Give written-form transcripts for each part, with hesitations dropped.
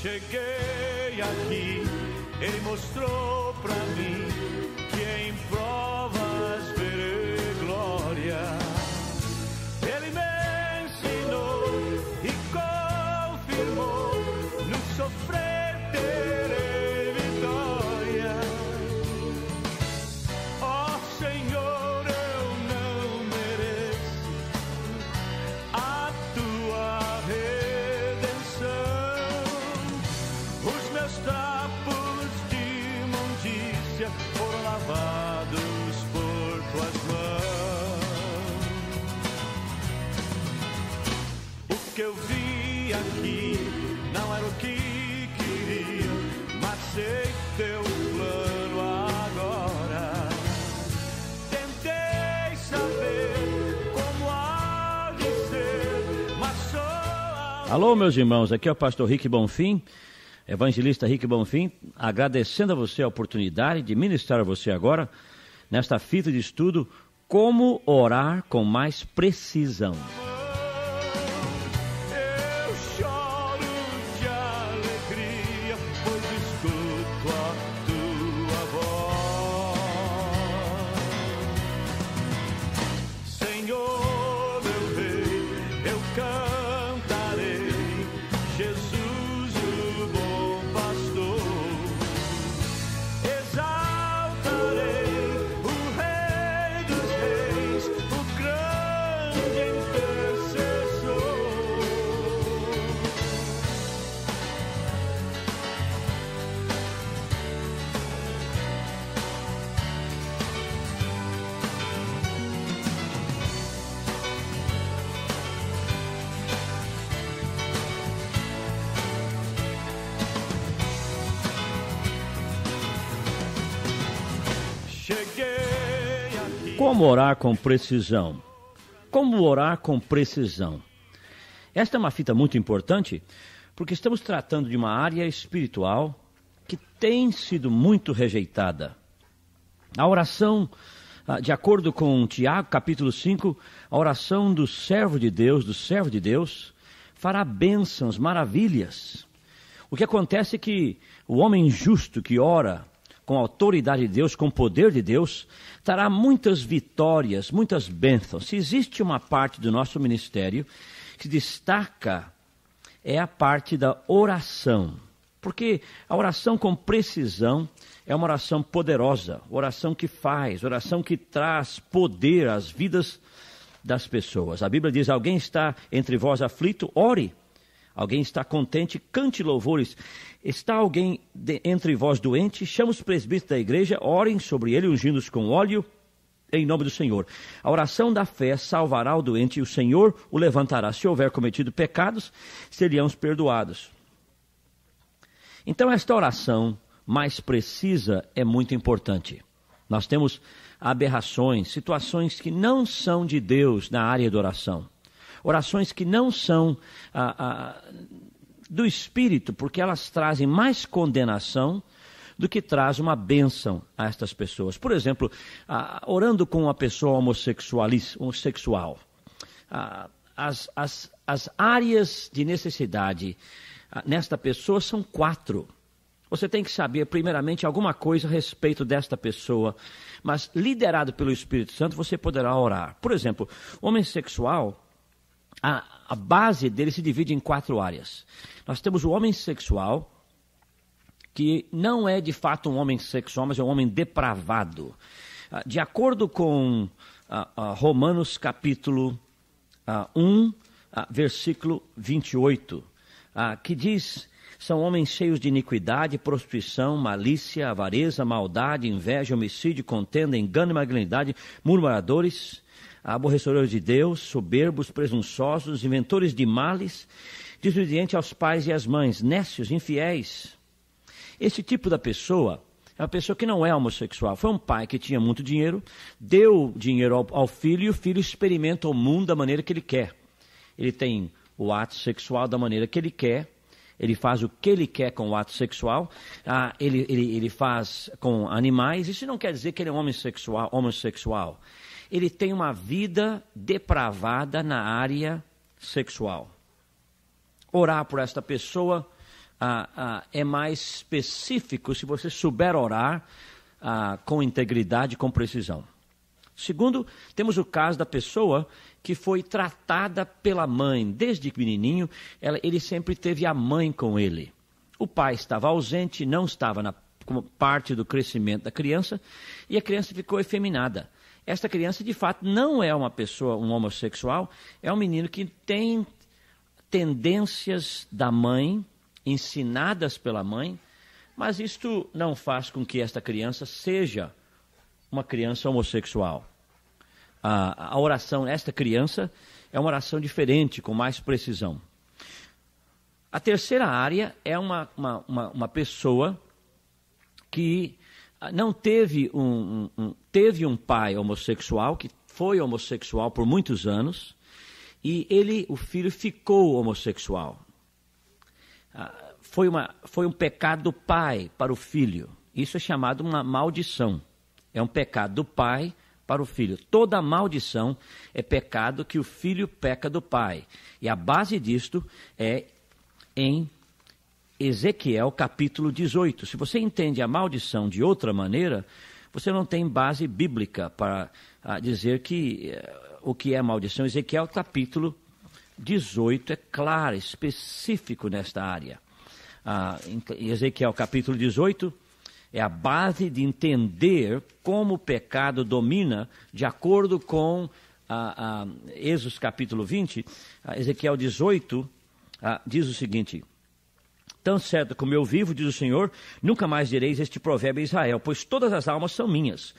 Cheguei aqui, Ele mostrou pra mim que em provas verei glória. Ele me ensinou e confirmou, no sofrer terei vitória. Ó Senhor, eu não mereço a tua redenção. Os meus trapos de imundícia foram lavados por tuas mãos. O que eu vi aqui não era o que queria, mas sei teu plano agora. Tentei saber como há de ser, mas só... Alô, meus irmãos, aqui é o pastor Rick Bonfim, evangelista Rick Bonfim, agradecendo a você a oportunidade de ministrar a você agora, nesta fita de estudo, como orar com mais precisão. Eu choro de alegria, pois escuto a tua voz. Senhor, meu rei, eu cantarei, Jesus o bom pastor. Exaltarei o Rei dos Reis, o grande intercessor. Cheguei aqui. Como orar com precisão? Como orar com precisão? Esta é uma fita muito importante, porque estamos tratando de uma área espiritual que tem sido muito rejeitada. A oração, de acordo com Tiago, capítulo 5, a oração do servo de Deus, fará bênçãos, maravilhas. O que acontece é que o homem justo que ora com a autoridade de Deus, com o poder de Deus, terá muitas vitórias, muitas bênçãos. Se existe uma parte do nosso ministério que destaca, é a parte da oração. Porque a oração com precisão é uma oração poderosa, oração que faz, oração que traz poder às vidas das pessoas. A Bíblia diz, alguém está entre vós aflito, ore. Alguém está contente, cante louvores. Está alguém entre vós doente, chama os presbíteros da igreja, orem sobre ele, ungindo-os com óleo, em nome do Senhor. A oração da fé salvará o doente e o Senhor o levantará. Se houver cometido pecados, seriam perdoados. Então esta oração mais precisa é muito importante. Nós temos aberrações, situações que não são de Deus na área da oração. Orações que não são do Espírito, porque elas trazem mais condenação do que traz uma bênção a estas pessoas. Por exemplo, orando com uma pessoa homossexual, as áreas de necessidade nesta pessoa são 4. Você tem que saber, primeiramente, alguma coisa a respeito desta pessoa, mas liderado pelo Espírito Santo, você poderá orar. Por exemplo, homossexual, a base dele se divide em 4 áreas. Nós temos o homem sexual, que não é de fato um homem sexual, mas é um homem depravado. De acordo com Romanos capítulo 1, versículo 28, que diz, são homens cheios de iniquidade, prostituição, malícia, avareza, maldade, inveja, homicídio, contenda, engano e malignidade, murmuradores, aborrecedores de Deus, soberbos, presunçosos, inventores de males, desobedientes aos pais e às mães, nécios, infiéis. Esse tipo da pessoa é uma pessoa que não é homossexual. Foi um pai que tinha muito dinheiro, deu dinheiro ao filho e o filho experimenta o mundo da maneira que ele quer. Ele tem o ato sexual da maneira que ele quer, ele faz o que ele quer com o ato sexual, ele faz com animais. Isso não quer dizer que ele é um homossexual. Ele tem uma vida depravada na área sexual. Orar por esta pessoa é mais específico se você souber orar com integridade e com precisão. Segundo, temos o caso da pessoa que foi tratada pela mãe. Desde menininho, ele sempre teve a mãe com ele. O pai estava ausente, não estava como parte do crescimento da criança, e a criança ficou efeminada. Esta criança, de fato, não é uma pessoa, um homossexual, é um menino que tem tendências da mãe, ensinadas pela mãe, mas isto não faz com que esta criança seja uma criança homossexual. A oração desta criança é uma oração diferente, com mais precisão. A terceira área é uma pessoa que não teve teve um pai homossexual, que foi homossexual por muitos anos, e o filho ficou homossexual. Foi um pecado do pai para o filho. Isso é chamado uma maldição. É um pecado do pai para o filho. Toda maldição é pecado que o filho peca do pai. E a base disto é em Ezequiel capítulo 18. Se você entende a maldição de outra maneira, você não tem base bíblica para dizer que o que é maldição. Ezequiel capítulo 18 é claro, específico nesta área. Em Ezequiel capítulo 18 é a base de entender como o pecado domina, de acordo com Êxodo capítulo 20, Ezequiel 18 diz o seguinte: tão certo como eu vivo, diz o Senhor, nunca mais direis este provérbio a Israel, pois todas as almas são minhas.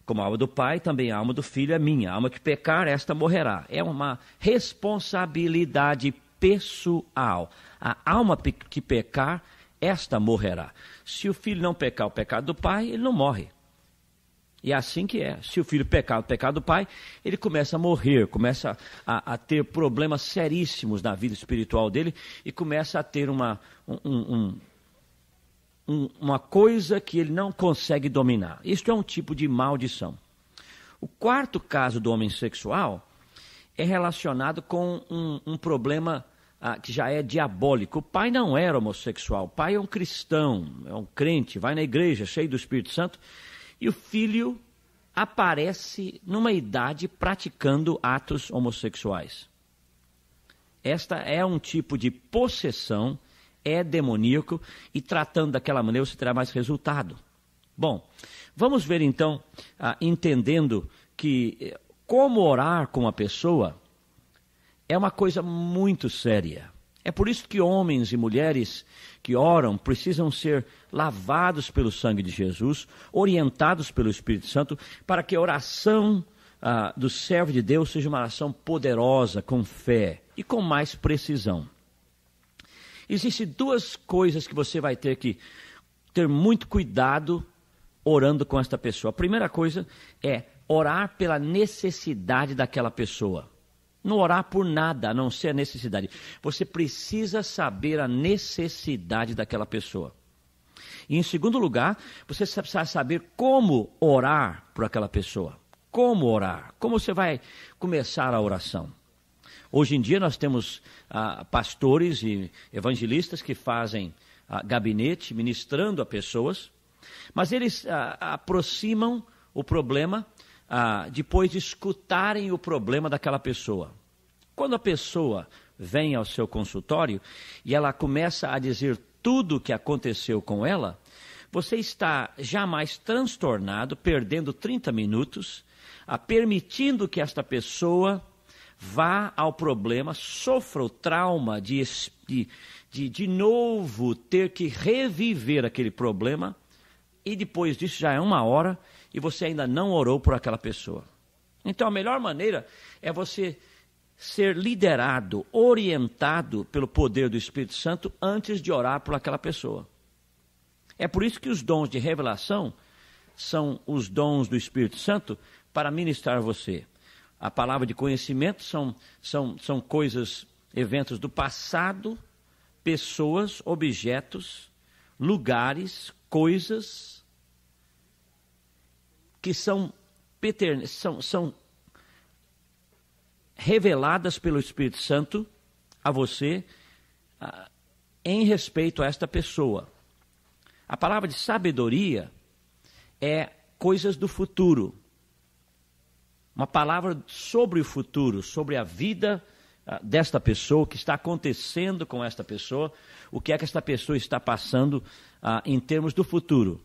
Como a alma do pai, também a alma do filho é minha. A alma que pecar, esta morrerá. É uma responsabilidade pessoal. A alma que pecar, esta morrerá. Se o filho não pecar o pecado do pai, ele não morre. E é assim que é. Se o filho pecar o pecado do pai, ele começa a morrer, começa a ter problemas seríssimos na vida espiritual dele e começa a ter uma coisa que ele não consegue dominar. Isto é um tipo de maldição. O quarto caso do homem sexual é relacionado com um problema que já é diabólico. O pai não era homossexual, o pai é um cristão, é um crente, vai na igreja, cheio do Espírito Santo, e o filho aparece numa idade praticando atos homossexuais. Esta é um tipo de possessão, é demoníaco, e tratando daquela maneira você terá mais resultado. Bom, vamos ver então, entendendo que como orar com a pessoa é uma coisa muito séria. É por isso que homens e mulheres que oram precisam ser lavados pelo sangue de Jesus, orientados pelo Espírito Santo, para que a oração do servo de Deus seja uma oração poderosa, com fé e com mais precisão. Existem duas coisas que você vai ter que ter muito cuidado orando com esta pessoa. A primeira coisa é orar pela necessidade daquela pessoa. Não orar por nada, a não ser a necessidade. Você precisa saber a necessidade daquela pessoa. E em segundo lugar, você precisa saber como orar por aquela pessoa. Como orar? Como você vai começar a oração? Hoje em dia nós temos pastores e evangelistas que fazem gabinete ministrando a pessoas, mas eles aproximam o problema depois de escutarem o problema daquela pessoa. Quando a pessoa vem ao seu consultório e ela começa a dizer tudo o que aconteceu com ela, você está jamais transtornado, perdendo 30 minutos, permitindo que esta pessoa vá ao problema, sofra o trauma de novo ter que reviver aquele problema, e depois disso já é 1 hora e você ainda não orou por aquela pessoa. Então a melhor maneira é você ser liderado, orientado pelo poder do Espírito Santo antes de orar por aquela pessoa. É por isso que os dons de revelação são os dons do Espírito Santo para ministrar a você. A palavra de conhecimento são coisas, eventos do passado, pessoas, objetos, lugares, coisas que são reveladas pelo Espírito Santo a você em respeito a esta pessoa. A palavra de sabedoria é coisas do futuro. Uma palavra sobre o futuro, sobre a vida desta pessoa, o que está acontecendo com esta pessoa, o que é que esta pessoa está passando em termos do futuro.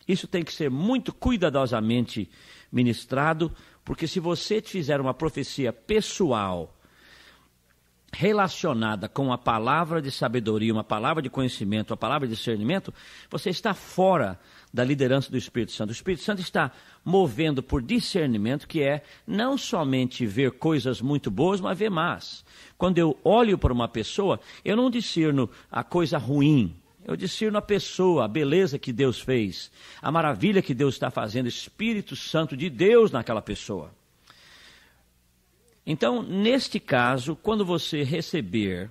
Isso tem que ser muito cuidadosamente ministrado, porque se você fizer uma profecia pessoal relacionada com a palavra de sabedoria, uma palavra de conhecimento, uma palavra de discernimento, você está fora da liderança do Espírito Santo. O Espírito Santo está movendo por discernimento, que é não somente ver coisas muito boas, mas ver más. Quando eu olho para uma pessoa, eu não discerno a coisa ruim, eu discerno a pessoa, a beleza que Deus fez, a maravilha que Deus está fazendo, o Espírito Santo de Deus naquela pessoa. Então, neste caso, quando você receber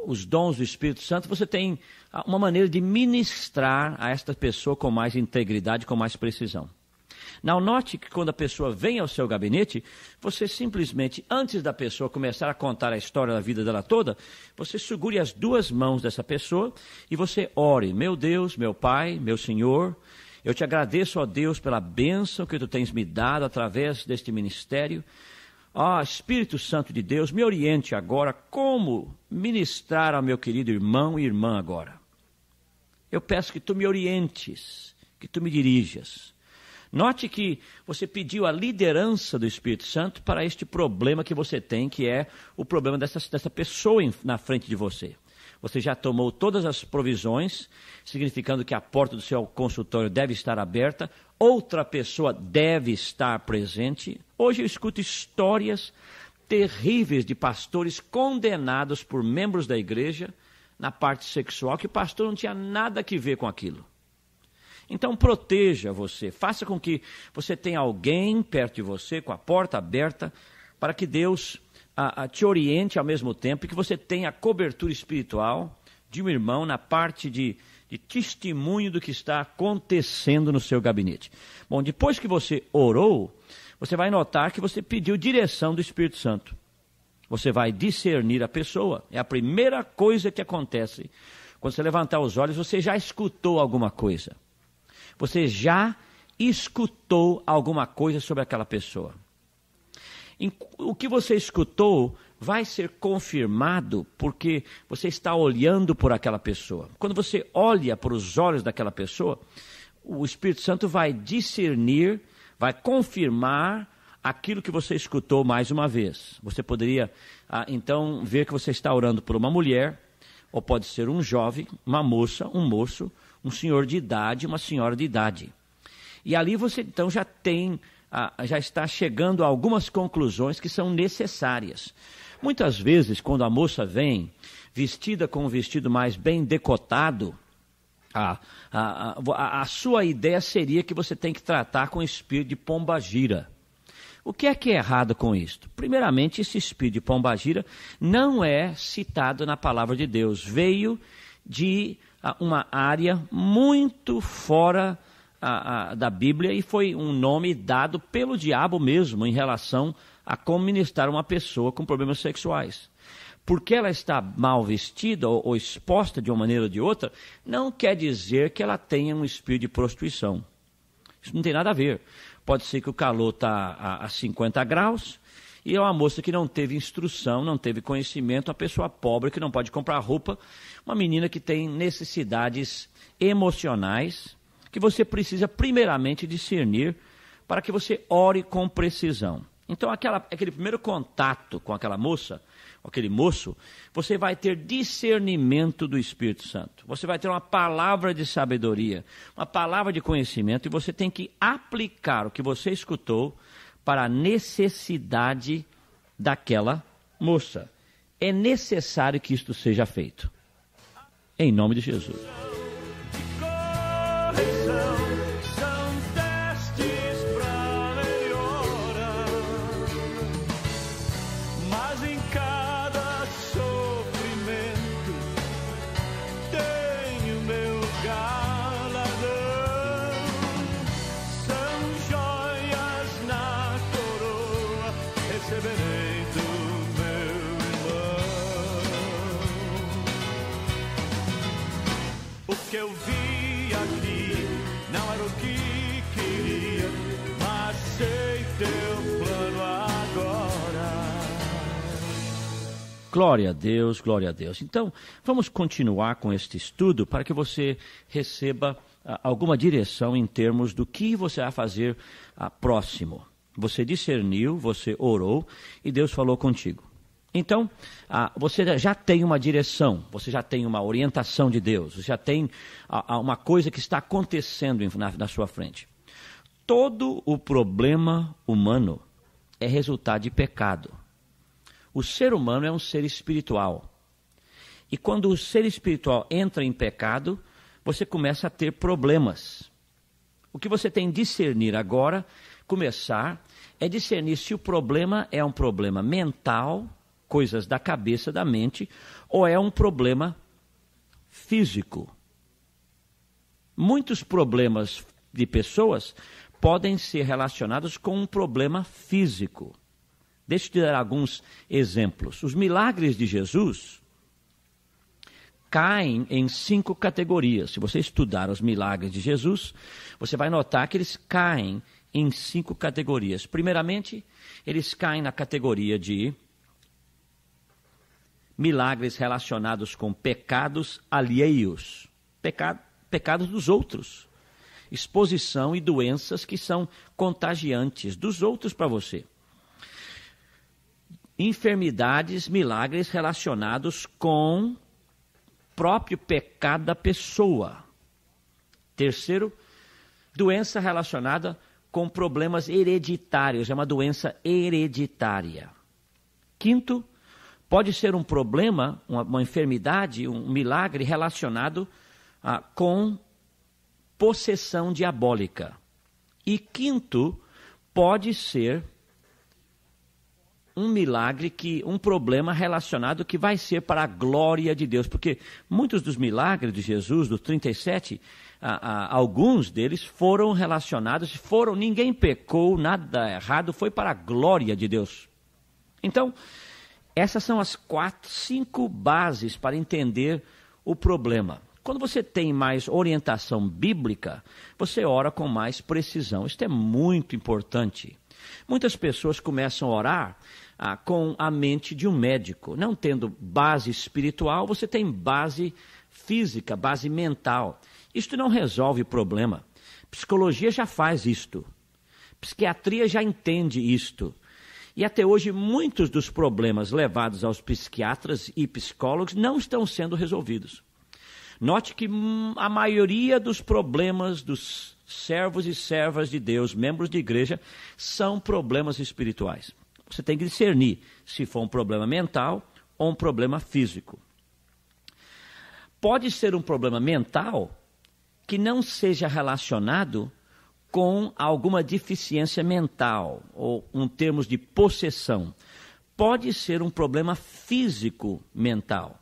os dons do Espírito Santo, você tem uma maneira de ministrar a esta pessoa com mais integridade, com mais precisão. Não, note que quando a pessoa vem ao seu gabinete, você simplesmente, antes da pessoa começar a contar a história da vida dela toda, você segure as duas mãos dessa pessoa e você ore: meu Deus, meu Pai, meu Senhor, eu te agradeço, ó Deus, pela bênção que tu tens me dado através deste ministério. Ó Espírito Santo de Deus, me oriente agora como ministrar ao meu querido irmão e irmã agora. Eu peço que tu me orientes, que tu me dirijas. Note que você pediu a liderança do Espírito Santo para este problema que você tem, que é o problema dessa pessoa na frente de você. Você já tomou todas as provisões, significando que a porta do seu consultório deve estar aberta, outra pessoa deve estar presente. Hoje eu escuto histórias terríveis de pastores condenados por membros da igreja na parte sexual, que o pastor não tinha nada a ver com aquilo. Então proteja você, faça com que você tenha alguém perto de você, com a porta aberta, para que Deus te oriente ao mesmo tempo e que você tenha a cobertura espiritual de um irmão na parte de testemunho do que está acontecendo no seu gabinete. Bom, depois que você orou, você vai notar que você pediu direção do Espírito Santo. Você vai discernir a pessoa. É a primeira coisa que acontece. Quando você levantar os olhos, você já escutou alguma coisa. Você já escutou alguma coisa sobre aquela pessoa. O que você escutou vai ser confirmado porque você está olhando por aquela pessoa. Quando você olha para os olhos daquela pessoa, o Espírito Santo vai discernir, vai confirmar aquilo que você escutou mais uma vez. Você poderia, então, ver que você está orando por uma mulher, ou pode ser um jovem, uma moça, um moço, um senhor de idade, uma senhora de idade. E ali você, então, já está chegando a algumas conclusões que são necessárias. Muitas vezes, quando a moça vem vestida com um vestido mais bem decotado, a sua ideia seria que você tem que tratar com o espírito de pombagira. O que é errado com isto? Primeiramente, esse espírito de pombagira não é citado na palavra de Deus. Veio de uma área muito fora da Bíblia e foi um nome dado pelo diabo mesmo em relação a como ministrar uma pessoa com problemas sexuais. Porque ela está mal vestida ou exposta de uma maneira ou de outra, não quer dizer que ela tenha um espírito de prostituição. Isso não tem nada a ver. Pode ser que o calor está a 50 graus e é uma moça que não teve instrução, não teve conhecimento, uma pessoa pobre que não pode comprar roupa, uma menina que tem necessidades emocionais que você precisa primeiramente discernir para que você ore com precisão. Então, aquele primeiro contato com aquela moça, com aquele moço, você vai ter discernimento do Espírito Santo. Você vai ter uma palavra de sabedoria, uma palavra de conhecimento, e você tem que aplicar o que você escutou para a necessidade daquela moça. É necessário que isto seja feito. Em nome de Jesus. O que eu vi aqui não era o que queria, mas sei teu plano agora. Glória a Deus, glória a Deus. Então, vamos continuar com este estudo para que você receba alguma direção em termos do que você vai fazer próximo. Você discerniu, você orou e Deus falou contigo. Então, você já tem uma direção, você já tem uma orientação de Deus, você já tem uma coisa que está acontecendo na sua frente. Todo o problema humano é resultado de pecado. O ser humano é um ser espiritual. E quando o ser espiritual entra em pecado, você começa a ter problemas. O que você tem que discernir agora, é discernir se o problema é um problema mental, coisas da cabeça, da mente, ou é um problema físico. Muitos problemas de pessoas podem ser relacionados com um problema físico. Deixa eu te dar alguns exemplos. Os milagres de Jesus caem em 5 categorias. Se você estudar os milagres de Jesus, você vai notar que eles caem em 5 categorias. Primeiramente, eles caem na categoria de milagres relacionados com pecados alheios, pecados dos outros, exposição e doenças que são contagiantes dos outros para você. Enfermidades, milagres relacionados com o próprio pecado da pessoa. Terceiro, doença relacionada com problemas hereditários, é uma doença hereditária. Quinto, pode ser um problema, uma enfermidade, um milagre relacionado com possessão diabólica. E quinto, pode ser um milagre, um problema relacionado que vai ser para a glória de Deus. Porque muitos dos milagres de Jesus, dos 37, alguns deles foram relacionados, ninguém pecou, nada errado, foi para a glória de Deus. Então, essas são as 5 bases para entender o problema. Quando você tem mais orientação bíblica, você ora com mais precisão. Isso é muito importante. Muitas pessoas começam a orar com a mente de um médico. Não tendo base espiritual, você tem base física, base mental. Isto não resolve o problema. Psicologia já faz isto. Psiquiatria já entende isto. E até hoje, muitos dos problemas levados aos psiquiatras e psicólogos não estão sendo resolvidos. Note que a maioria dos problemas dos servos e servas de Deus, membros de igreja, são problemas espirituais. Você tem que discernir se for um problema mental ou um problema físico. Pode ser um problema mental que não seja relacionado com alguma deficiência mental, ou em termos de possessão. Pode ser um problema físico mental.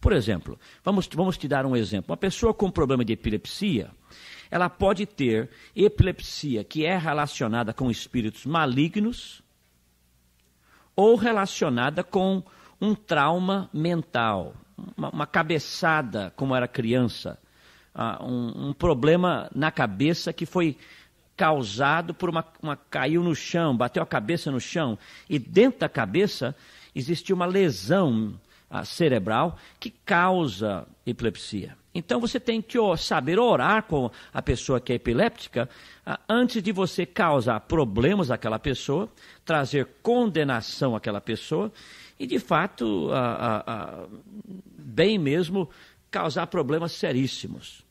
Por exemplo, vamos te dar um exemplo. Uma pessoa com problema de epilepsia, ela pode ter epilepsia que é relacionada com espíritos malignos ou relacionada com um trauma mental, uma cabeçada como era criança, um problema na cabeça que foi causado por caiu no chão, bateu a cabeça no chão e dentro da cabeça existiu uma lesão cerebral que causa epilepsia. Então você tem que saber orar com a pessoa que é epiléptica antes de você causar problemas àquela pessoa, trazer condenação àquela pessoa e de fato, bem mesmo, causar problemas seríssimos.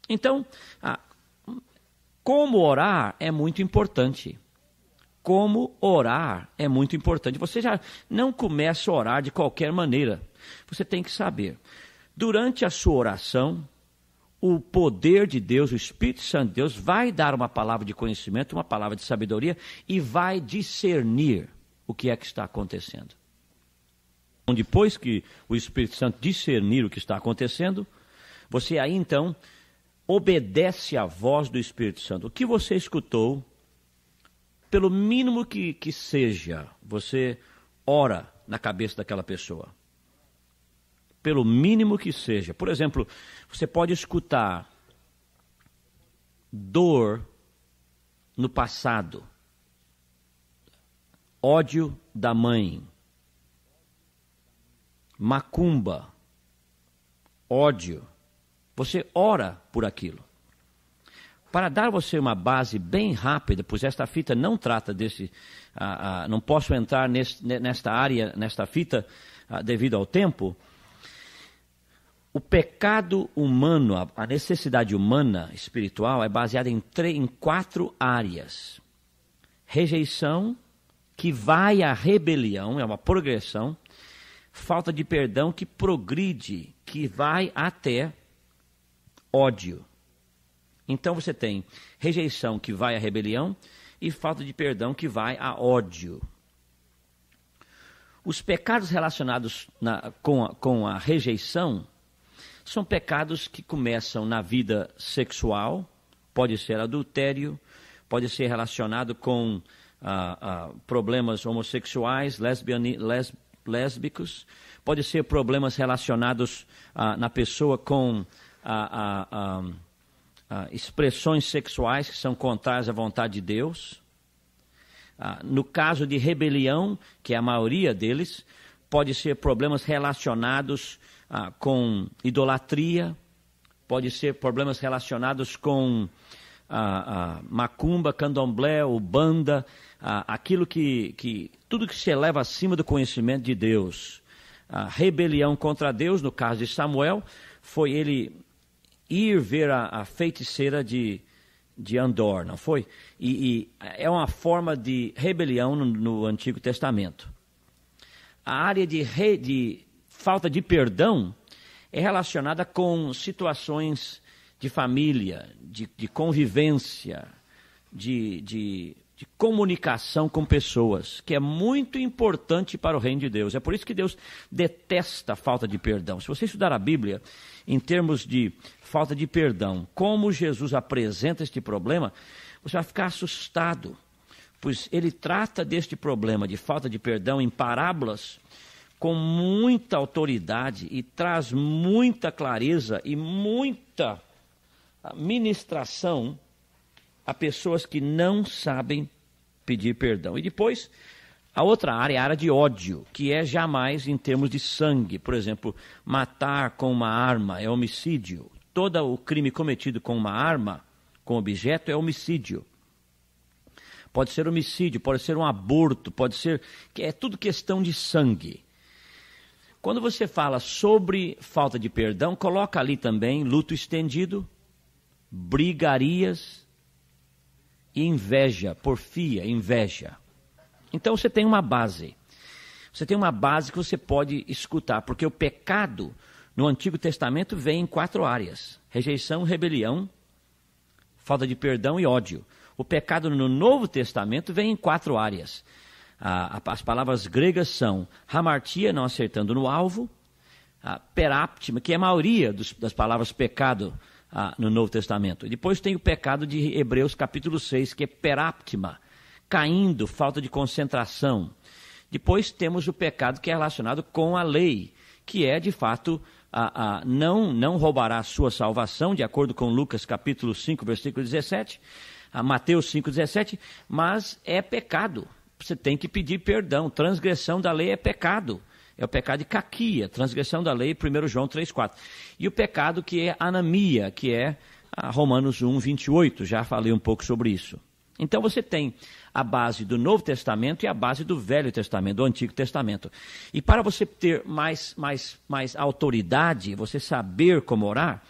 Então, como orar é muito importante. Como orar é muito importante. Você já não começa a orar de qualquer maneira. Você tem que saber. Durante a sua oração, o poder de Deus, o Espírito Santo de Deus, vai dar uma palavra de conhecimento, uma palavra de sabedoria e vai discernir o que é que está acontecendo. Depois que o Espírito Santo discernir o que está acontecendo, você aí então obedece à voz do Espírito Santo. O que você escutou, pelo mínimo que seja, você ora na cabeça daquela pessoa. pelo mínimo que seja. Por exemplo, você pode escutar dor no passado, ódio da mãe, macumba, ódio. Você ora por aquilo. Para dar você uma base bem rápida, pois esta fita não trata desse... não posso entrar nesta área, nesta fita, devido ao tempo. O pecado humano, a necessidade humana espiritual é baseada em 4 áreas. Rejeição, que vai à rebelião, é uma progressão. Falta de perdão, que progride, que vai até ódio. Então você tem rejeição, que vai à rebelião, e falta de perdão, que vai a ódio. Os pecados relacionados com a rejeição são pecados que começam na vida sexual, pode ser adultério, pode ser relacionado com problemas homossexuais, lésbicos, pode ser problemas relacionados na pessoa com expressões sexuais que são contrárias à vontade de Deus. No caso de rebelião, que é a maioria deles, pode ser problemas relacionados com idolatria, pode ser problemas relacionados com macumba, candomblé, ubanda, aquilo tudo que se eleva acima do conhecimento de Deus. A rebelião contra Deus, no caso de Samuel, foi ele ir ver a feiticeira de Andor, não foi? E é uma forma de rebelião no Antigo Testamento. A área de falta de perdão é relacionada com situações de família, de convivência, de comunicação com pessoas, que é muito importante para o reino de Deus. É por isso que Deus detesta a falta de perdão. Se você estudar a Bíblia, em termos de falta de perdão, como Jesus apresenta este problema, você vai ficar assustado, pois ele trata deste problema de falta de perdão em parábolas com muita autoridade e traz muita clareza e muita ministração a pessoas que não sabem pedir perdão. E depois, a outra área é a área de ódio, que é jamais em termos de sangue. Por exemplo, matar com uma arma é homicídio. Todo o crime cometido com uma arma, com objeto, é homicídio. Pode ser homicídio, pode ser um aborto, pode ser... é tudo questão de sangue. Quando você fala sobre falta de perdão, coloca ali também luto estendido, brigarias, inveja, porfia, inveja. Então você tem uma base. Você tem uma base que você pode escutar, porque o pecado no Antigo Testamento vem em 4 áreas: rejeição, rebelião, falta de perdão e ódio. O pecado no Novo Testamento vem em 4 áreas. As palavras gregas são hamartia, não acertando no alvo, peráptima, que é a maioria das palavras pecado no Novo Testamento. E depois tem o pecado de Hebreus capítulo 6, que é peráptima, caindo, falta de concentração. Depois temos o pecado que é relacionado com a lei, que é de fato não roubará a sua salvação, de acordo com Lucas capítulo 5, versículo 17, Mateus 5, 17, mas é pecado. Você tem que pedir perdão. Transgressão da lei é pecado. É o pecado de caquia, transgressão da lei, 1 João 3, 4. E o pecado que é anomia, que é Romanos 1, 28. Já falei um pouco sobre isso. Então você tem a base do Novo Testamento e a base do Velho Testamento, do Antigo Testamento. E para você ter mais autoridade, você saber como orar,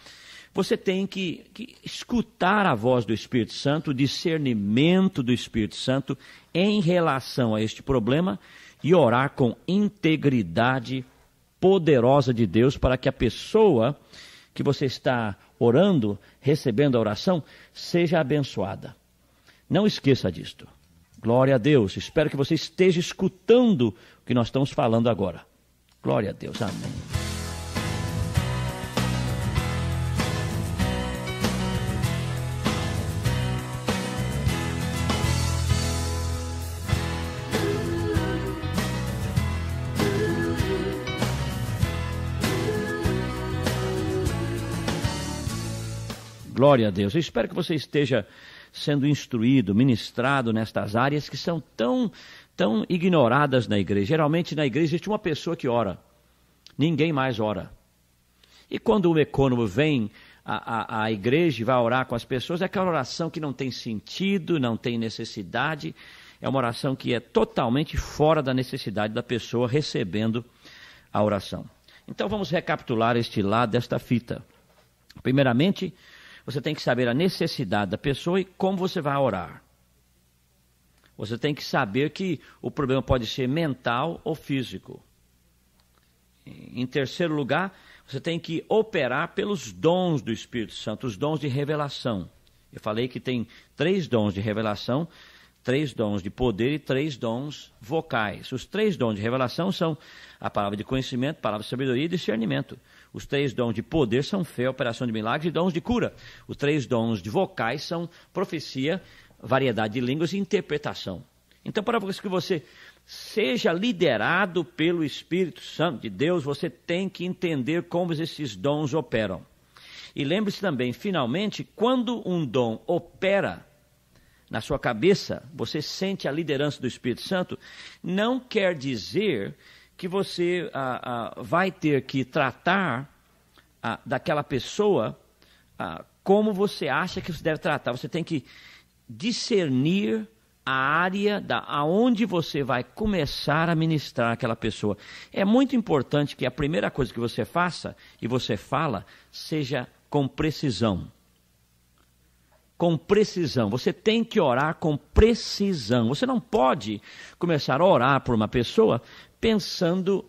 você tem que escutar a voz do Espírito Santo, o discernimento do Espírito Santo em relação a este problema e orar com integridade poderosa de Deus para que a pessoa que você está orando, recebendo a oração, seja abençoada. Não esqueça disto. Glória a Deus. Espero que você esteja escutando o que nós estamos falando agora. Glória a Deus. Amém. Glória a Deus. Eu espero que você esteja sendo instruído, ministrado nestas áreas que são tão ignoradas na igreja. Geralmente na igreja existe uma pessoa que ora, ninguém mais ora. E quando o econômico vem à igreja e vai orar com as pessoas, é aquela oração que não tem sentido, não tem necessidade, é uma oração que é totalmente fora da necessidade da pessoa recebendo a oração. Então vamos recapitular este lado desta fita. Primeiramente, você tem que saber a necessidade da pessoa e como você vai orar. Você tem que saber que o problema pode ser mental ou físico. Em terceiro lugar, você tem que operar pelos dons do Espírito Santo, os dons de revelação. Eu falei que tem 3 dons de revelação, 3 dons de poder e 3 dons vocais. Os 3 dons de revelação são a palavra de conhecimento, palavra de sabedoria e discernimento. Os 3 dons de poder são fé, operação de milagres e dons de cura. Os 3 dons de vocais são profecia, variedade de línguas e interpretação. Então, para que você seja liderado pelo Espírito Santo de Deus, você tem que entender como esses dons operam. E lembre-se também, finalmente, quando um dom opera na sua cabeça, você sente a liderança do Espírito Santo, não quer dizer que você vai ter que tratar daquela pessoa como você acha que você deve tratar. Você tem que discernir a área aonde você vai começar a ministrar aquela pessoa. É muito importante que a primeira coisa que você faça e você fala seja com precisão. Com precisão. Você tem que orar com precisão. Você não pode começar a orar por uma pessoa pensando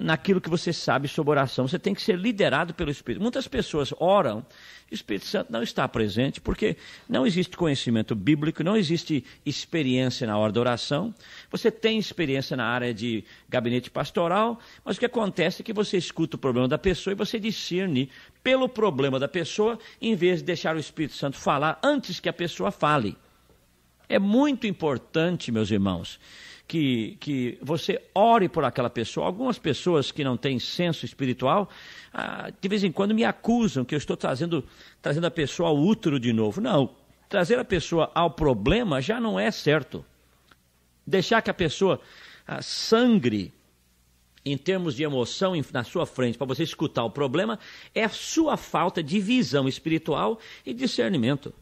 naquilo que você sabe sobre oração. Você tem que ser liderado pelo Espírito. Muitas pessoas oram, e o Espírito Santo não está presente, porque não existe conhecimento bíblico, não existe experiência na hora da oração. Você tem experiência na área de gabinete pastoral, mas o que acontece é que você escuta o problema da pessoa e você discerne pelo problema da pessoa, em vez de deixar o Espírito Santo falar antes que a pessoa fale. É muito importante, meus irmãos, que você ore por aquela pessoa. Algumas pessoas que não têm senso espiritual, de vez em quando me acusam que eu estou trazendo a pessoa ao útero de novo. Não, trazer a pessoa ao problema já não é certo. Deixar que a pessoa sangre em termos de emoção na sua frente para você escutar o problema é a sua falta de visão espiritual e discernimento.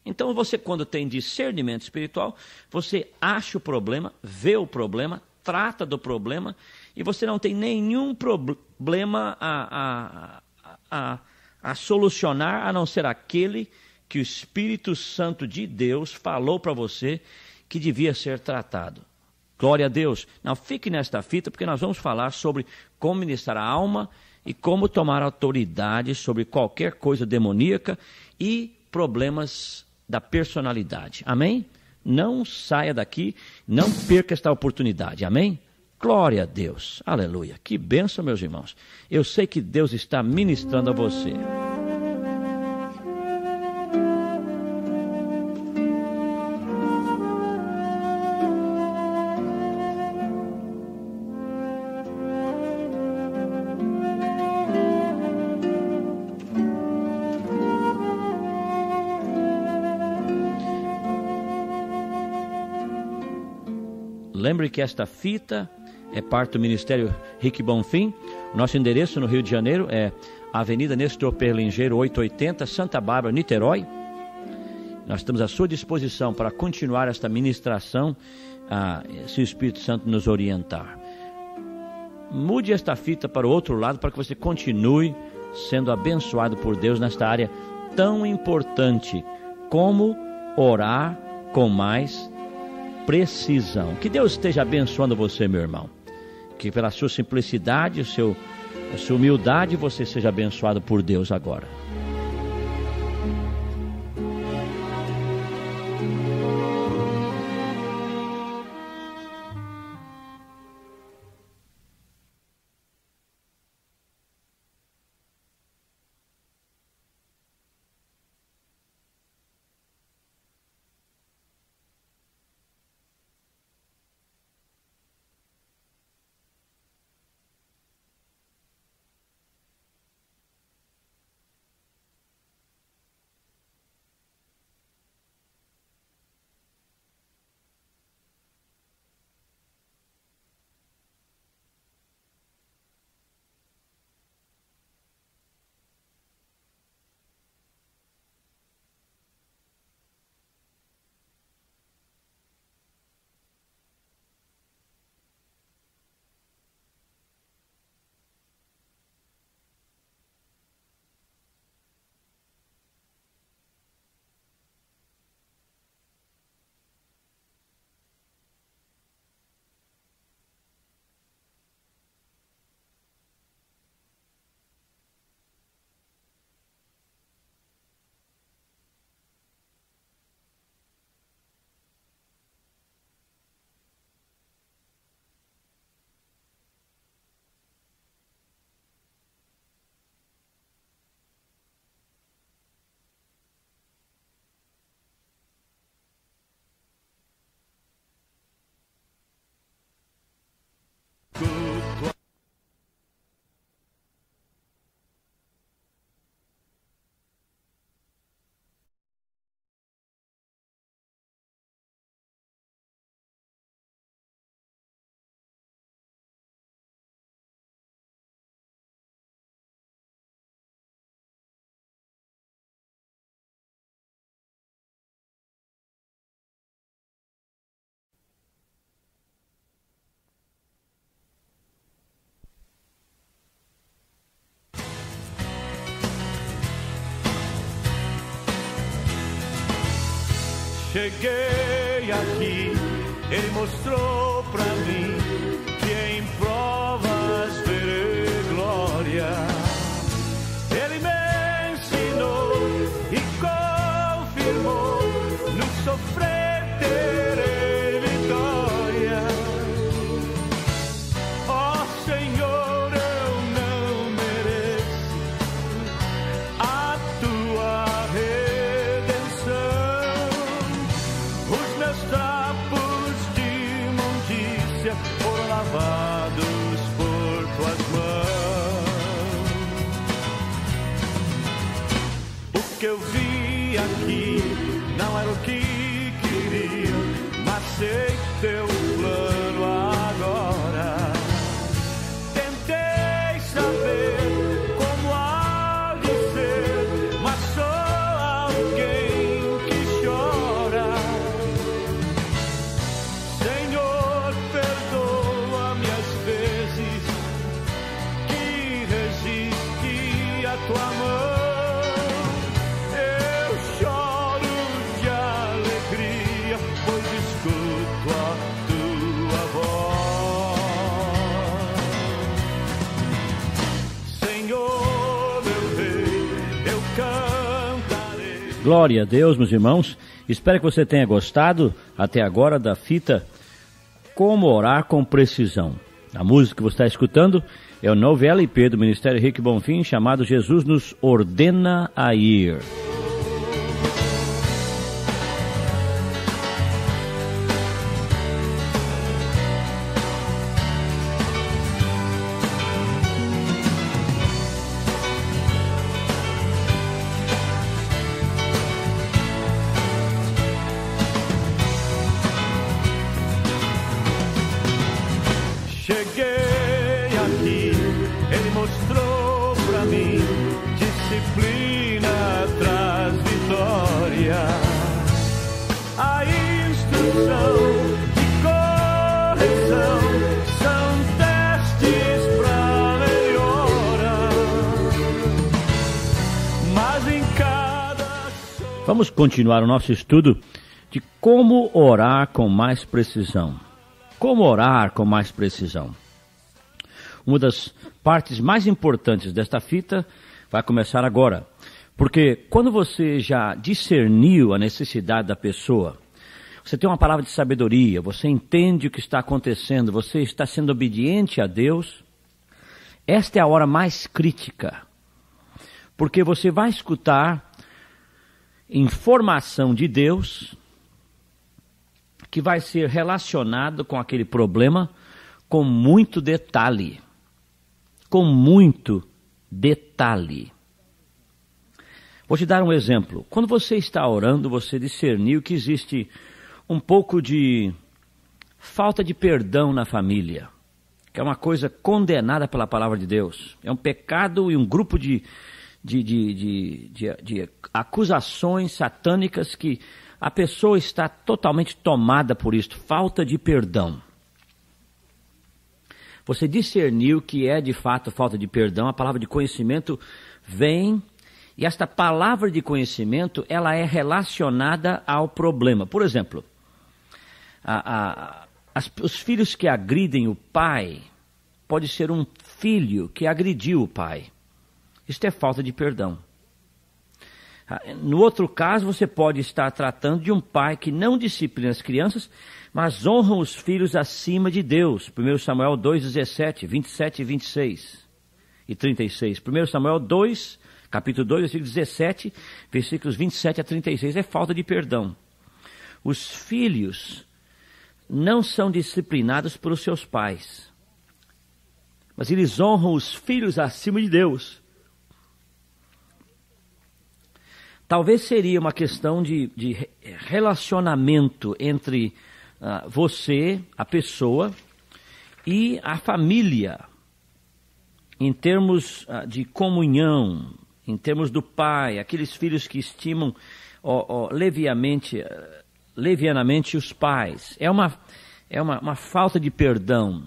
Então você, quando tem discernimento espiritual, você acha o problema, vê o problema, trata do problema, e você não tem nenhum problema a solucionar, a não ser aquele que o Espírito Santo de Deus falou para você que devia ser tratado. Glória a Deus. Não, fique nesta fita, porque nós vamos falar sobre como ministrar a alma e como tomar autoridade sobre qualquer coisa demoníaca e problemas da personalidade. Amém? Não saia daqui, não perca esta oportunidade. Amém? Glória a Deus. Aleluia. Que bênção, meus irmãos. Eu sei que Deus está ministrando a você. Lembre que esta fita é parte do Ministério Rick Bonfim. Nosso endereço no Rio de Janeiro é Avenida Nestor Perlingeiro 880, Santa Bárbara, Niterói. Nós estamos à sua disposição para continuar esta ministração, se o Espírito Santo nos orientar. Mude esta fita para o outro lado para que você continue sendo abençoado por Deus nesta área tão importante como orar com mais precisão. Que Deus esteja abençoando você, meu irmão. Que pela sua simplicidade, a sua humildade, você seja abençoado por Deus agora. Cheguei aqui, Ele mostrou pra mim que em provas verei glória. Ele me ensinou e confirmou, no sofrer terei vitória. Ó Senhor, eu não mereço a tua redenção. Os meus trapos de imundícia foram lavados por tuas mãos. O que eu vi aqui não era o que queria, mas sei teu plano agora. Tentei saber como há de ser, mas sou alguém que chora. Senhor, perdoa-me as vezes que resisti à tua mão. Eu choro de alegria, pois escuto a tua voz. Senhor, meu rei, eu cantarei. Glória a Deus, meus irmãos. Espero que você tenha gostado até agora da fita Como Orar com Precisão. A música que você está escutando é o novo LP do Ministério Rick Bonfim, chamado Jesus nos ordena a ir. Cheguei aqui, Ele mostrou pra mim, disciplina traz vitória. A instrução e correção são testes pra melhora, mas em cada... Vamos continuar o nosso estudo de como orar com mais precisão. Como orar com mais precisão. Uma das partes mais importantes desta fita vai começar agora. Porque quando você já discerniu a necessidade da pessoa, você tem uma palavra de sabedoria, você entende o que está acontecendo, você está sendo obediente a Deus, esta é a hora mais crítica. Porque você vai escutar informação de Deus que vai ser relacionado com aquele problema com muito detalhe. Com muito detalhe. Vou te dar um exemplo. Quando você está orando, você discerniu que existe um pouco de falta de perdão na família, que é uma coisa condenada pela palavra de Deus. É um pecado e um grupo de acusações satânicas que a pessoa está totalmente tomada por isto, falta de perdão. Você discerniu que é de fato falta de perdão, a palavra de conhecimento vem, e esta palavra de conhecimento, ela é relacionada ao problema. Por exemplo, os filhos que agridem o pai, pode ser um filho que agrediu o pai. Isto é falta de perdão. No outro caso, você pode estar tratando de um pai que não disciplina as crianças, mas honra os filhos acima de Deus. 1 Samuel 2:17, 27, 26 e 36. 1 Samuel 2, capítulo 2, versículo 17, versículos 27 a 36. É falta de perdão. Os filhos não são disciplinados pelos seus pais, mas eles honram os filhos acima de Deus. Talvez seria uma questão de relacionamento entre você, a pessoa, e a família, em termos de comunhão, em termos do pai, aqueles filhos que estimam levianamente os pais. É uma falta de perdão.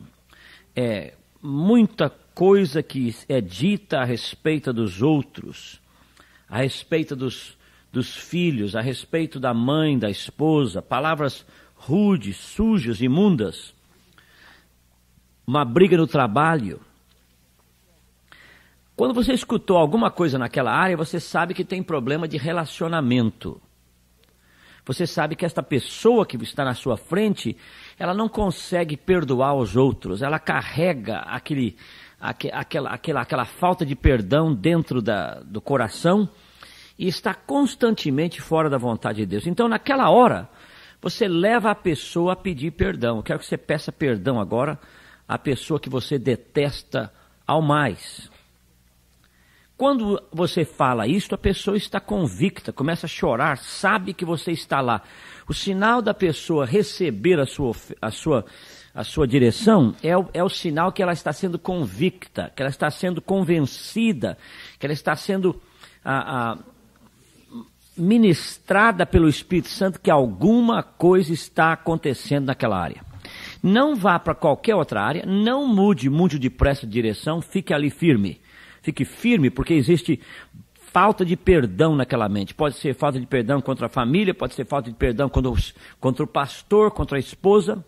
É muita coisa que é dita a respeito dos outros, a respeito dos filhos, a respeito da mãe, da esposa, palavras rudes, sujas, imundas, uma briga no trabalho. Quando você escutou alguma coisa naquela área, você sabe que tem problema de relacionamento. Você sabe que esta pessoa que está na sua frente, ela não consegue perdoar os outros, ela carrega aquela falta de perdão dentro do coração e está constantemente fora da vontade de Deus. Então, naquela hora, você leva a pessoa a pedir perdão. Eu quero que você peça perdão agora à pessoa que você detesta ao mais. Quando você fala isso, a pessoa está convicta, começa a chorar, sabe que você está lá. O sinal da pessoa receber a sua direção é o sinal que ela está sendo convicta, que ela está sendo convencida, que ela está sendo ministrada pelo Espírito Santo que alguma coisa está acontecendo naquela área. Não vá para qualquer outra área, não mude muito depressa de direção, fique ali firme. Fique firme, porque existe falta de perdão naquela mente. Pode ser falta de perdão contra a família, pode ser falta de perdão contra o pastor, contra a esposa.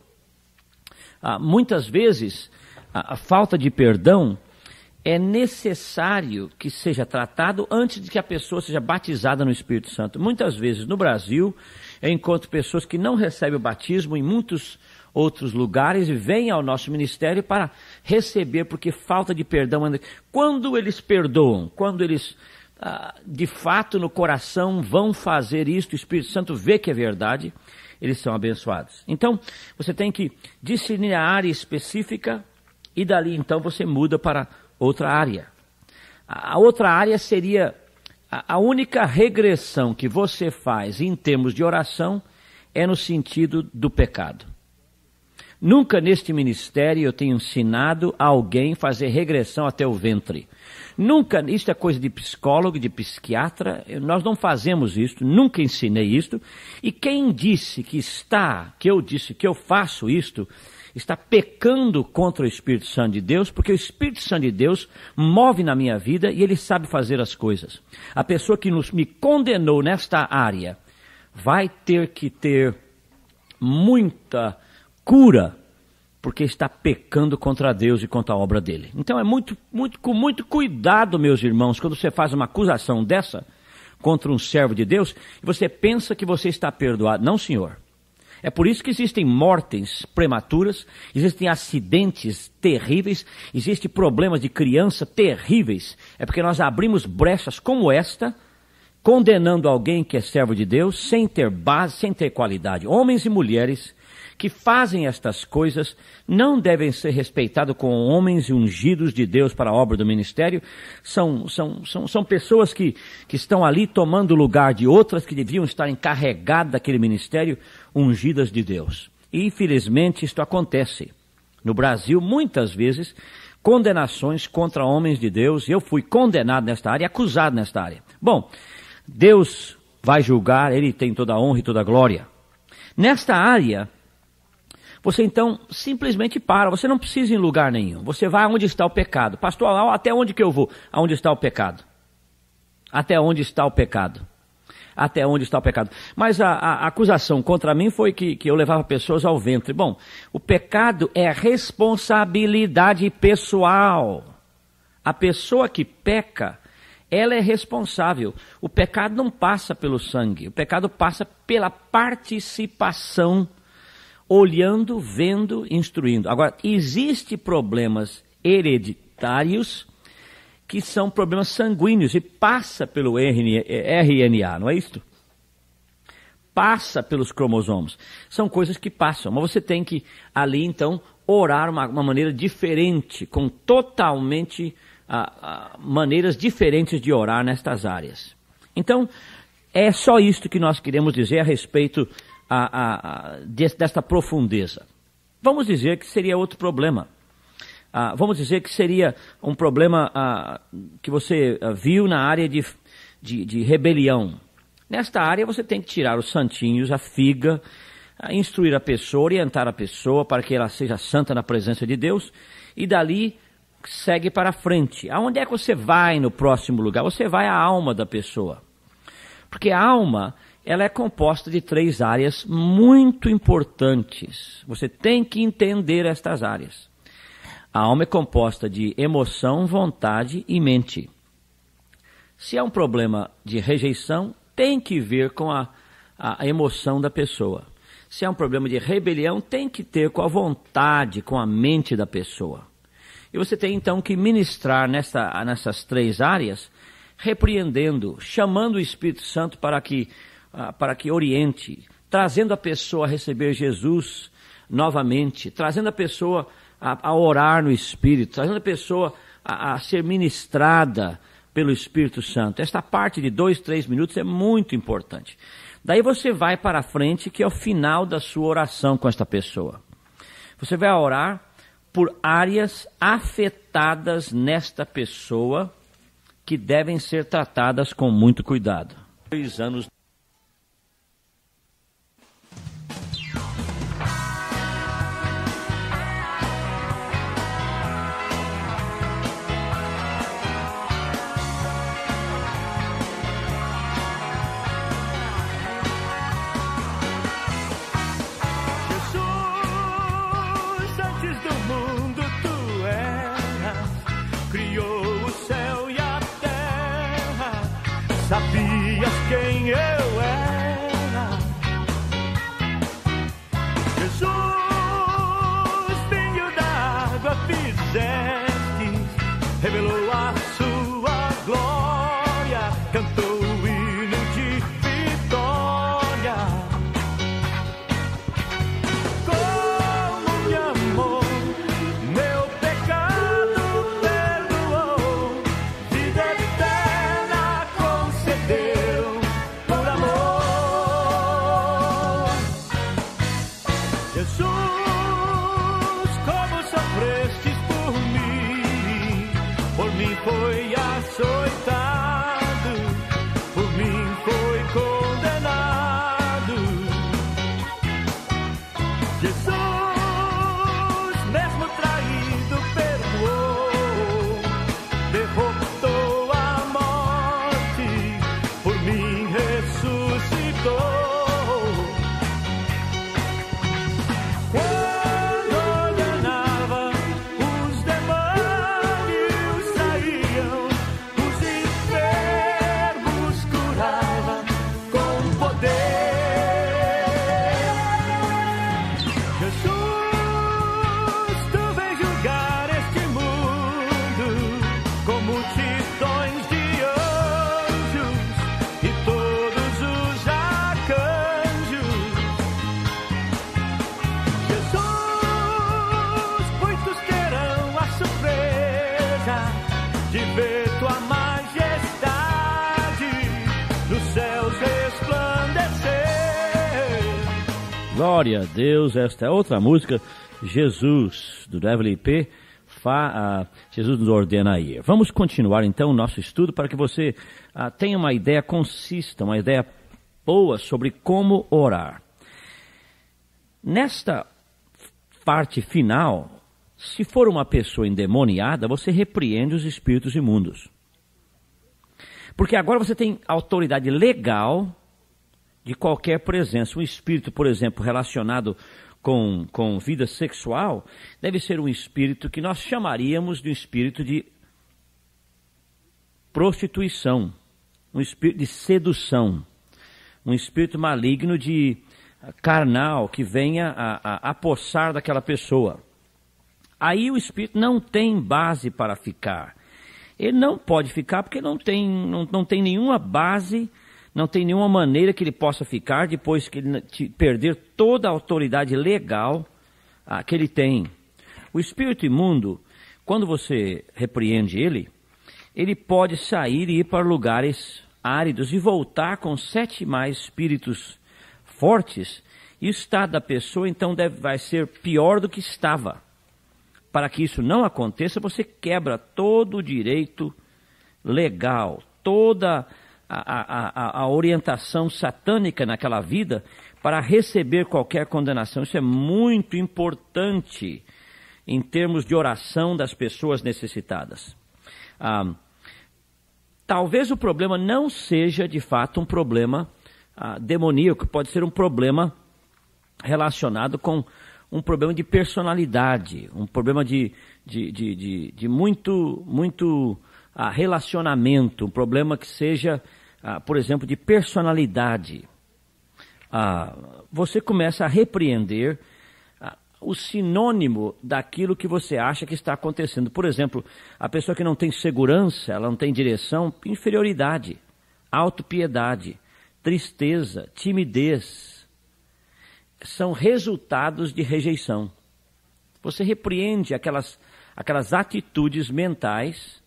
Muitas vezes, a falta de perdão é necessário que seja tratado antes de que a pessoa seja batizada no Espírito Santo. Muitas vezes, no Brasil, eu encontro pessoas que não recebem o batismo em muitos outros lugares e vêm ao nosso ministério para receber, porque falta de perdão. Quando eles perdoam, quando eles de fato no coração vão fazer isto, o Espírito Santo vê que é verdade, eles são abençoados. Então, você tem que discernir a área específica e dali então você muda para outra área. A outra área seria a única regressão que você faz em termos de oração é no sentido do pecado. Nunca neste ministério eu tenho ensinado a alguém fazer regressão até o ventre. Nunca, isso é coisa de psicólogo, de psiquiatra, nós não fazemos isso, nunca ensinei isto. E quem disse que eu disse que eu faço isto, está pecando contra o Espírito Santo de Deus, porque o Espírito Santo de Deus move na minha vida e ele sabe fazer as coisas. A pessoa que me condenou nesta área vai ter que ter muita cura, porque está pecando contra Deus e contra a obra dele. Então é com muito cuidado, meus irmãos, quando você faz uma acusação dessa contra um servo de Deus, e você pensa que você está perdoado. Não, senhor. É por isso que existem mortes prematuras, existem acidentes terríveis, existem problemas de criança terríveis. É porque nós abrimos brechas como esta, condenando alguém que é servo de Deus, sem ter base, sem ter qualidade. Homens e mulheres que fazem estas coisas não devem ser respeitados como homens ungidos de Deus para a obra do ministério. São pessoas que estão ali tomando o lugar de outras que deviam estar encarregadas daquele ministério, ungidas de Deus. E infelizmente isto acontece. No Brasil, muitas vezes, condenações contra homens de Deus. Eu fui condenado nesta área, acusado nesta área. Bom, Deus vai julgar, Ele tem toda a honra e toda a glória. Nesta área, você então simplesmente para, você não precisa ir em lugar nenhum, você vai aonde está o pecado. Pastor, até onde que eu vou? Aonde está o pecado? Até onde está o pecado? Até onde está o pecado? Mas a acusação contra mim foi que eu levava pessoas ao ventre. Bom, o pecado é responsabilidade pessoal. A pessoa que peca, ela é responsável. O pecado não passa pelo sangue, o pecado passa pela participação, olhando, vendo, instruindo. Agora, existem problemas hereditários que são problemas sanguíneos e passa pelo RNA, não é isto? Passa pelos cromossomos. São coisas que passam, mas você tem que ali então orar uma maneira diferente, com totalmente maneiras diferentes de orar nestas áreas. Então, é só isto que nós queremos dizer a respeito desta profundeza. Vamos dizer que seria outro problema. Vamos dizer que seria um problema que você viu na área de rebelião. Nesta área você tem que tirar os santinhos, a figa, instruir a pessoa, orientar a pessoa para que ela seja santa na presença de Deus e dali segue para frente. Aonde é que você vai no próximo lugar? Você vai à alma da pessoa. Porque a alma, ela é composta de 3 áreas muito importantes. Você tem que entender estas áreas. A alma é composta de emoção, vontade e mente. Se há um problema de rejeição, tem que ver com a emoção da pessoa. Se há um problema de rebelião, tem que ter com a vontade, com a mente da pessoa. E você tem então que ministrar nessas 3 áreas, repreendendo, chamando o Espírito Santo para que oriente, trazendo a pessoa a receber Jesus novamente, trazendo a pessoa a orar no Espírito, trazendo a pessoa a ser ministrada pelo Espírito Santo. Esta parte de 2, 3 minutos é muito importante. Daí você vai para a frente, que é o final da sua oração com esta pessoa. Você vai orar por áreas afetadas nesta pessoa que devem ser tratadas com muito cuidado. 2 anos. Sabias quem eu era? Jesus, vinho d'água fizeste, revelou a sua glória, cantou o hino de vitória. Como me amou, meu pecado perdoou, vida eterna concedeu por amor. Jesus, como sofrestes por mim foi açoitado, por mim foi condenado. Jesus, mesmo traído, perdoou, derrotou a morte, por mim ressuscitou. Quando ordenava, os demônios saíam, os enfermos curava com poder. Jesus, tu vem julgar este mundo com multidões de anjos e todos os arcanjos. Jesus, muitos terão a surpresa de ver tua majestade nos céus resplandecer. Glória a Deus, esta é outra música, Jesus, do WP, Jesus nos ordena a ir. Vamos continuar então o nosso estudo para que você tenha uma ideia concisa, uma ideia boa sobre como orar. Nesta parte final, se for uma pessoa endemoniada, você repreende os espíritos imundos. Porque agora você tem autoridade legal de qualquer presença. Um espírito, por exemplo, relacionado com vida sexual, deve ser um espírito que nós chamaríamos de um espírito de prostituição, um espírito de sedução, um espírito maligno de carnal que venha a apossar daquela pessoa. Aí o espírito não tem base para ficar. Ele não pode ficar porque não tem nenhuma base, não tem nenhuma maneira que ele possa ficar depois que ele perder toda a autoridade legal que ele tem. O espírito imundo, quando você repreende ele pode sair e ir para lugares áridos e voltar com 7 mais espíritos fortes, e o estado da pessoa então vai ser pior do que estava. Para que isso não aconteça, você quebra todo o direito legal, toda a orientação satânica naquela vida para receber qualquer condenação. Isso é muito importante em termos de oração das pessoas necessitadas. talvez o problema não seja de fato um problema demoníaco, pode ser um problema relacionado com um problema de personalidade, um problema de muito relacionamento, um problema que seja, por exemplo, de personalidade. Você começa a repreender o sinônimo daquilo que você acha que está acontecendo. Por exemplo, a pessoa que não tem segurança, ela não tem direção, inferioridade, autopiedade, tristeza, timidez, são resultados de rejeição. Você repreende aquelas atitudes mentais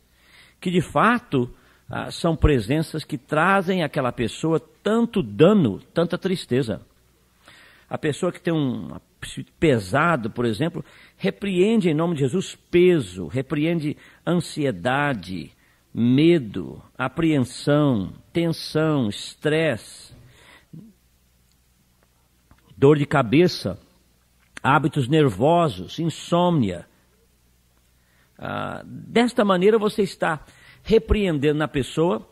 que de fato são presenças que trazem àquela pessoa tanto dano, tanta tristeza. A pessoa que tem um pesado, por exemplo, repreende em nome de Jesus peso, repreende ansiedade, medo, apreensão, tensão, estresse, dor de cabeça, hábitos nervosos, insônia. Desta maneira você está repreendendo na pessoa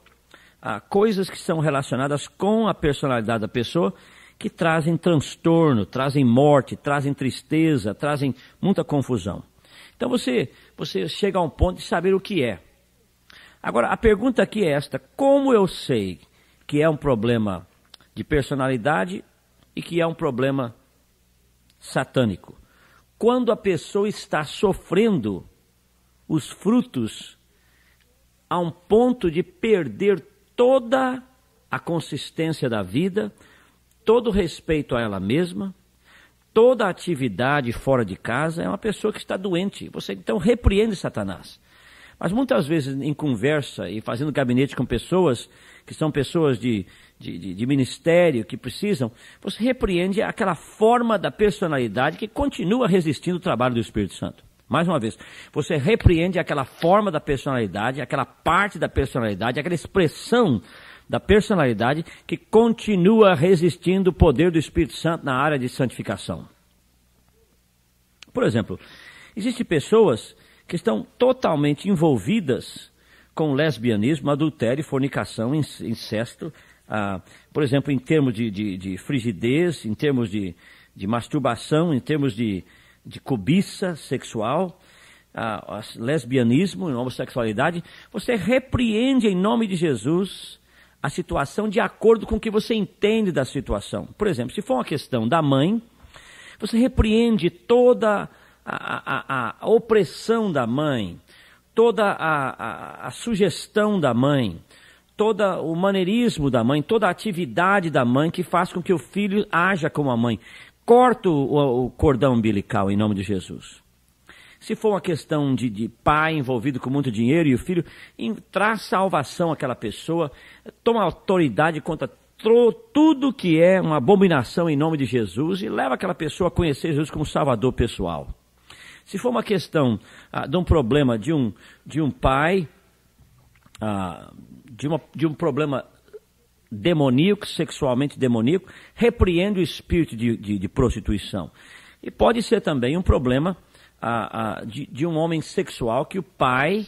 coisas que são relacionadas com a personalidade da pessoa, que trazem transtorno, trazem morte, trazem tristeza, trazem muita confusão. Então você chega a um ponto de saber o que é. Agora, a pergunta aqui é esta: como eu sei que é um problema de personalidade e que é um problema satânico? Quando a pessoa está sofrendo os frutos a um ponto de perder toda a consistência da vida, todo o respeito a ela mesma, toda a atividade fora de casa, é uma pessoa que está doente. Você então repreende Satanás. Mas muitas vezes em conversa e fazendo gabinete com pessoas que são pessoas de ministério, que precisam, você repreende aquela forma da personalidade que continua resistindo ao trabalho do Espírito Santo. Mais uma vez, você repreende aquela forma da personalidade, aquela parte da personalidade, aquela expressão da personalidade que continua resistindo o poder do Espírito Santo na área de santificação. Por exemplo, existem pessoas que estão totalmente envolvidas com lesbianismo, adultério, fornicação, incesto, por exemplo, em termos de frigidez, em termos de masturbação, em termos de cobiça sexual, lesbianismo, homossexualidade. Você repreende em nome de Jesus a situação de acordo com o que você entende da situação. Por exemplo, se for uma questão da mãe, você repreende toda a opressão da mãe, toda a sugestão da mãe, todo o maneirismo da mãe, toda a atividade da mãe que faz com que o filho haja como a mãe. Corta o cordão umbilical em nome de Jesus. Se for uma questão de pai envolvido com muito dinheiro e o filho, traz salvação àquela pessoa, toma autoridade contra tudo que é uma abominação em nome de Jesus e leva aquela pessoa a conhecer Jesus como Salvador pessoal. Se for uma questão de um problema de um pai, de um problema demoníaco, sexualmente demoníaco, repreende o espírito de prostituição. E pode ser também um problema de um homem sexual que o pai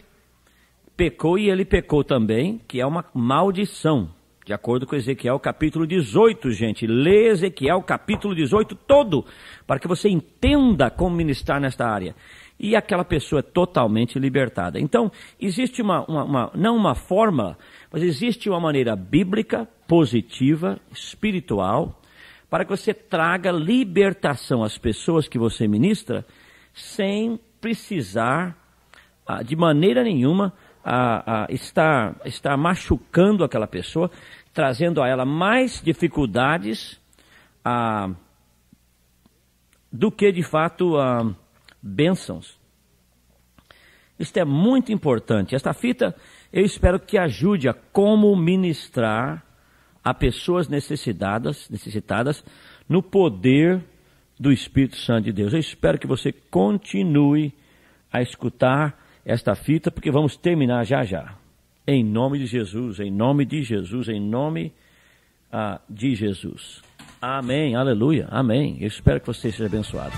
pecou e ele pecou também, que é uma maldição, de acordo com Ezequiel capítulo 18, gente. Lê Ezequiel capítulo 18 todo, para que você entenda como ministrar nesta área. E aquela pessoa é totalmente libertada. Então, existe não uma forma, mas existe uma maneira bíblica, positiva, espiritual, para que você traga libertação às pessoas que você ministra, sem precisar, de maneira nenhuma, estar machucando aquela pessoa, trazendo a ela mais dificuldades do que, de fato, bênçãos. Isto é muito importante. Esta fita, eu espero que ajude a como ministrar a pessoas necessitadas no poder do Espírito Santo de Deus. Eu espero que você continue a escutar esta fita, porque vamos terminar já já. Em nome de Jesus, em nome de Jesus, em nome de Jesus. Amém, aleluia, amém. Eu espero que você seja abençoado.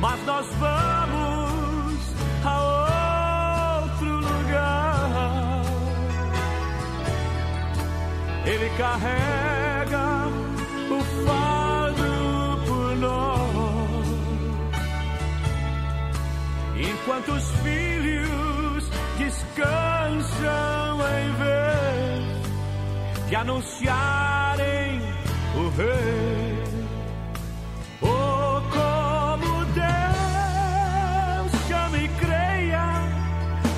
Mas nós vamos a outro lugar. Ele carrega o fardo por nós, enquanto os filhos descansam em vez de anunciarem o rei. Oh, como Deus chama e creia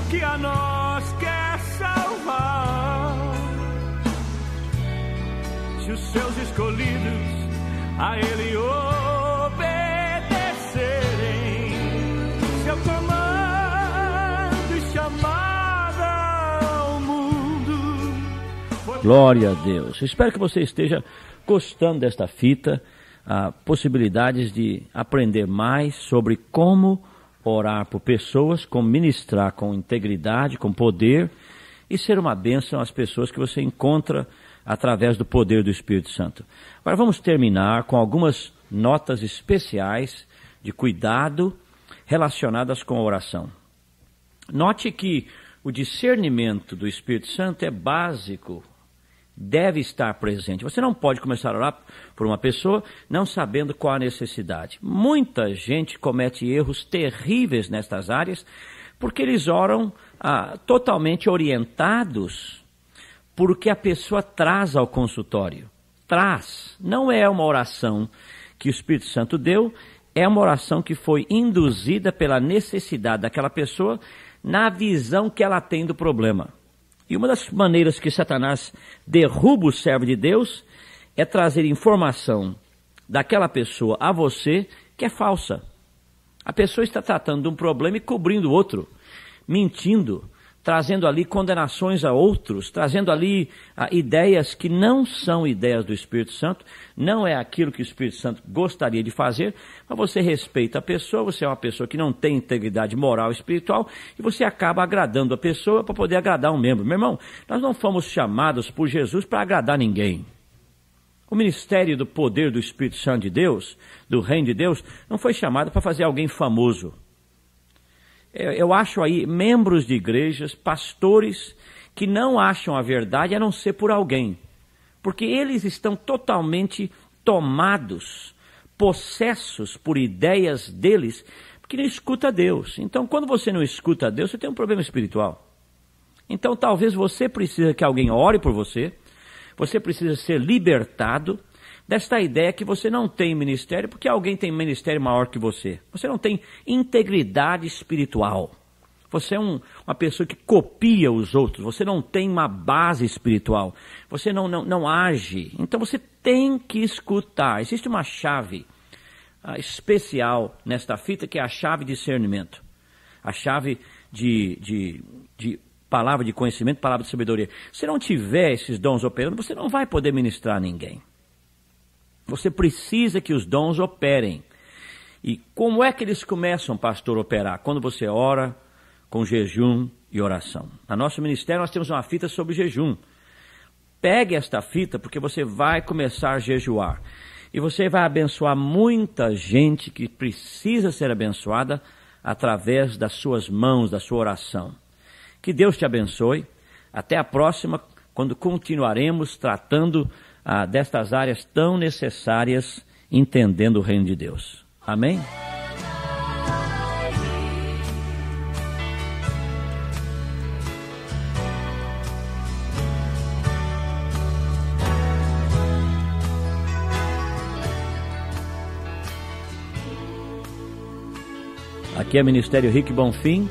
que a nós quer salvar. Se os seus escolhidos a Ele obedecerem, seu comando e chamada ao mundo. Glória a Deus. Espero que você esteja gostando desta fita. Possibilidades de aprender mais sobre como orar por pessoas, como ministrar com integridade, com poder e ser uma bênção às pessoas que você encontra através do poder do Espírito Santo. Agora vamos terminar com algumas notas especiais de cuidado relacionadas com a oração. Note que o discernimento do Espírito Santo é básico, deve estar presente. Você não pode começar a orar por uma pessoa não sabendo qual a necessidade. Muita gente comete erros terríveis nestas áreas porque eles oram totalmente orientados por o que a pessoa traz ao consultório. Não é uma oração que o Espírito Santo deu, é uma oração que foi induzida pela necessidade daquela pessoa na visão que ela tem do problema. E uma das maneiras que Satanás derruba o servo de Deus é trazer informação daquela pessoa a você que é falsa. A pessoa está tratando de um problema e cobrindo o outro, mentindo, trazendo ali condenações a outros, trazendo ali ideias que não são ideias do Espírito Santo, não é aquilo que o Espírito Santo gostaria de fazer, mas você respeita a pessoa, você é uma pessoa que não tem integridade moral e espiritual, e você acaba agradando a pessoa para poder agradar um membro. Meu irmão, nós não fomos chamados por Jesus para agradar ninguém. O ministério do poder do Espírito Santo de Deus, do reino de Deus, não foi chamado para fazer alguém famoso. Eu acho aí membros de igrejas, pastores, que não acham a verdade a não ser por alguém. Porque eles estão totalmente tomados, possessos por ideias deles, porque não escuta Deus. Então, quando você não escuta Deus, você tem um problema espiritual. Então, talvez você precise que alguém ore por você, você precisa ser libertado desta ideia que você não tem ministério, porque alguém tem ministério maior que você. Você não tem integridade espiritual. Você é uma pessoa que copia os outros. Você não tem uma base espiritual. Você não age. Então você tem que escutar. Existe uma chave especial nesta fita, que é a chave de discernimento. A chave de palavra de conhecimento, palavra de sabedoria. Se não tiver esses dons operando, você não vai poder ministrar a ninguém. Você precisa que os dons operem. E como é que eles começam, pastor, a operar? Quando você ora com jejum e oração. No nosso ministério nós temos uma fita sobre jejum. Pegue esta fita, porque você vai começar a jejuar. E você vai abençoar muita gente que precisa ser abençoada através das suas mãos, da sua oração. Que Deus te abençoe. Até a próxima, quando continuaremos tratando destas áreas tão necessárias, entendendo o reino de Deus. Amém? Aqui é Ministério Rick Bonfim,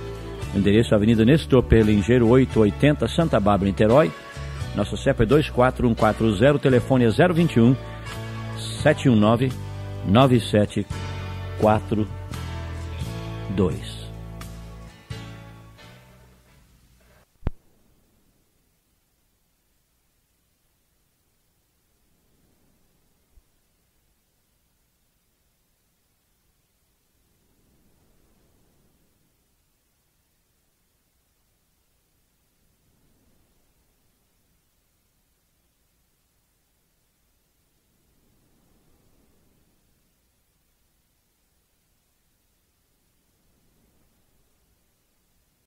endereço Avenida Nestor Perlingeiro 880, Santa Bárbara, Niterói. Nosso CEP é 24140, o telefone é 021 719 9742.